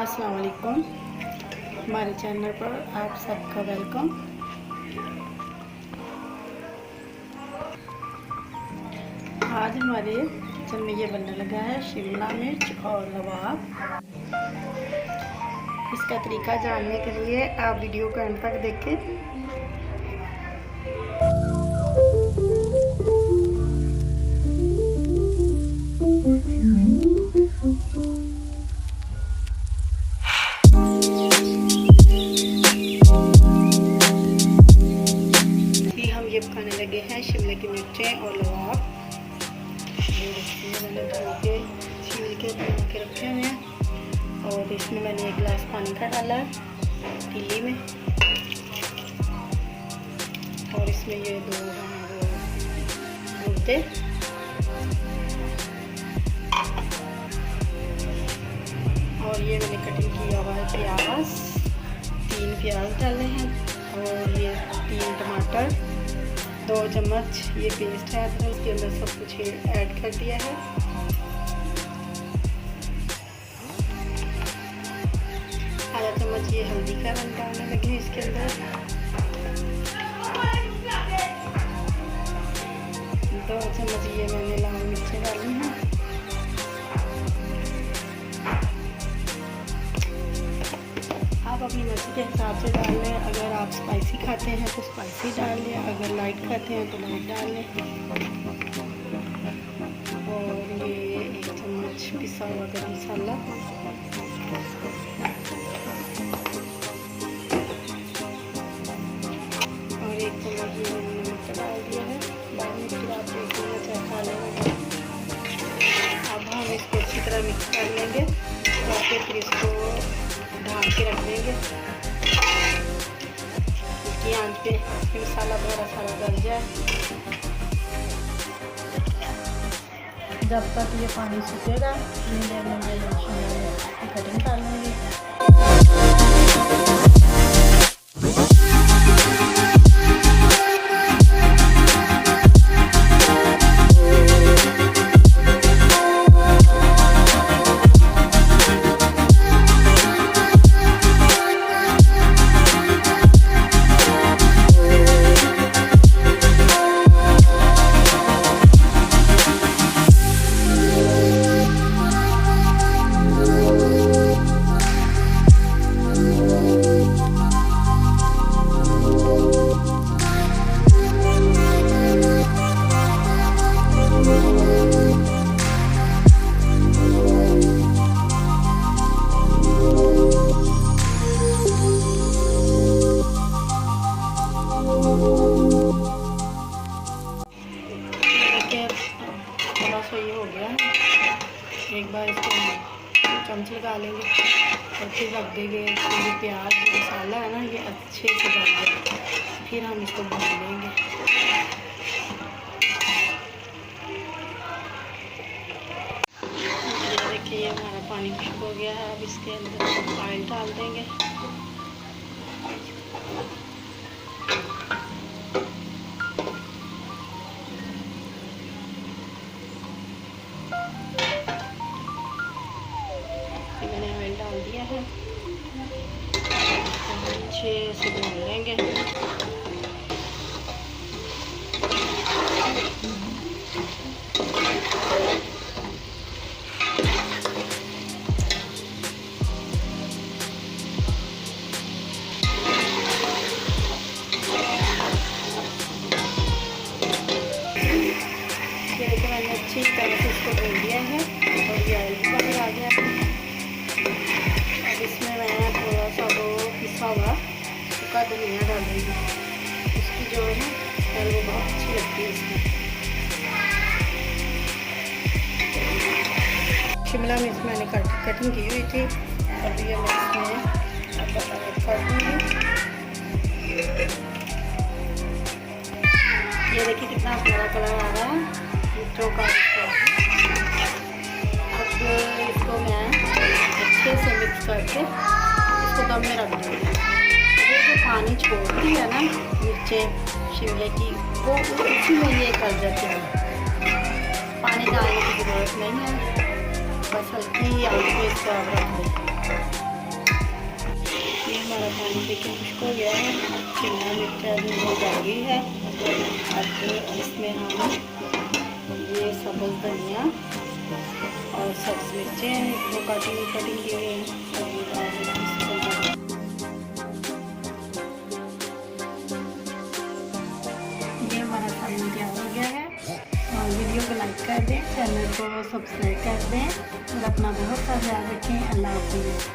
अस्सलाम वालेकुम। हमारे चैनल पर आप सबका वेलकम। आज हमारे किचन में ये बनने लगा है शिमला मिर्च और लवाब। इसका तरीका जानने के लिए आप वीडियो को अंत तक देखें। ये खाने लगे हैं शिमला की मिर्चें और लवाब। मैंने धो के छील के बना के रखे हुए हैं और इसमें मैंने 1 गिलास पानी का डाला है पतीली में और इसमें ये 2 भूनते और ये मैंने कटिंग किया हुआ है प्याज, 3 प्याज डाले हैं और ये 3 टमाटर, 2 चम्मच ये पेस्ट है अदरक, इसके अंदर सब कुछ ऐड कर दिया है। आधा चम्मच ये हल्दी का रंग डालने लगे इसके अंदर, 2 चम्मच ये मैंने लाल मिर्चें डाली हैं, आप अपनी मर्ज़ी के हिसाब से डाल लें। अगर आप स्पाइसी खाते हैं तो स्पाइसी डाल लें, अगर लाइट खाते हैं तो लाइट डाल लें। और ये 1 चम्मच पिसा हुआ गरम मसाला, और 1 चम्मच ये नमक डाल दिया है। बाद में फिर आप देख लेना चाहे खा लेंगे। अब हम इसको अच्छी तरह मिक्स कर लेंगे और फिर इसको ढाँप के रख देंगे कि आंच पे मसाला थोड़ा सारा गल जाए। जब तक ये पानी सूखेगा इतनी देर में मैं कटिंग कर लूँगी। ये हो गया है, एक बार इसको चम्मच लगा लेंगे और फिर रख देंगे। ये प्याज मसाला है ना ये अच्छे से गल जाए, फिर हम इसको भून लेंगे। देखिए ये हमारा पानी खुश्क हो गया है। अब इसके अंदर ऑयल डाल देंगे। मैंने ऑयल डाल दिया है, अच्छे से भून लेंगे। देखिए मैंने अच्छी तरह से इसको भून दिया है और ये ऑयल भी बाहर आ गया है। अब इसमें मैं थोड़ा सा वो पिसा हुआ सूखा धनिया डाल दूँगी। इसकी जो है स्मेल वो बहुत अच्छी लगती है इसमें। शिमला मिर्च मैंने कटिंग की हुई थी, अब ये मैं इसमें कर दूँगी। ये देखिए कितना प्यारा कलर आ रहा है मिर्चों का। अब इसको मैं अच्छे से मिक्स करके इसको दम में रख दूँगी। ये जो पानी छोड़ती है ना मिर्चें शिमले की, वो उसी में ये कर जाती है। पानी डालने की ज़रूरत नहीं है, बस हल्की आंच पे इसको रख दें। देखिए खुश्क हो गया है, शिमला मिर्च हो गई है। अब इसमें हम ये सब्ज़ धनिया और सब्ज़ मिर्चें जो कटिंग की हुई हैं और ये डाल देना इसको। ये हमारा सालन तैयार हो गया है। और वीडियो को लाइक कर दें, चैनल को सब्सक्राइब कर दें और अपना बहुत सा ख्याल रखें। अल्लाह हाफ़िज़।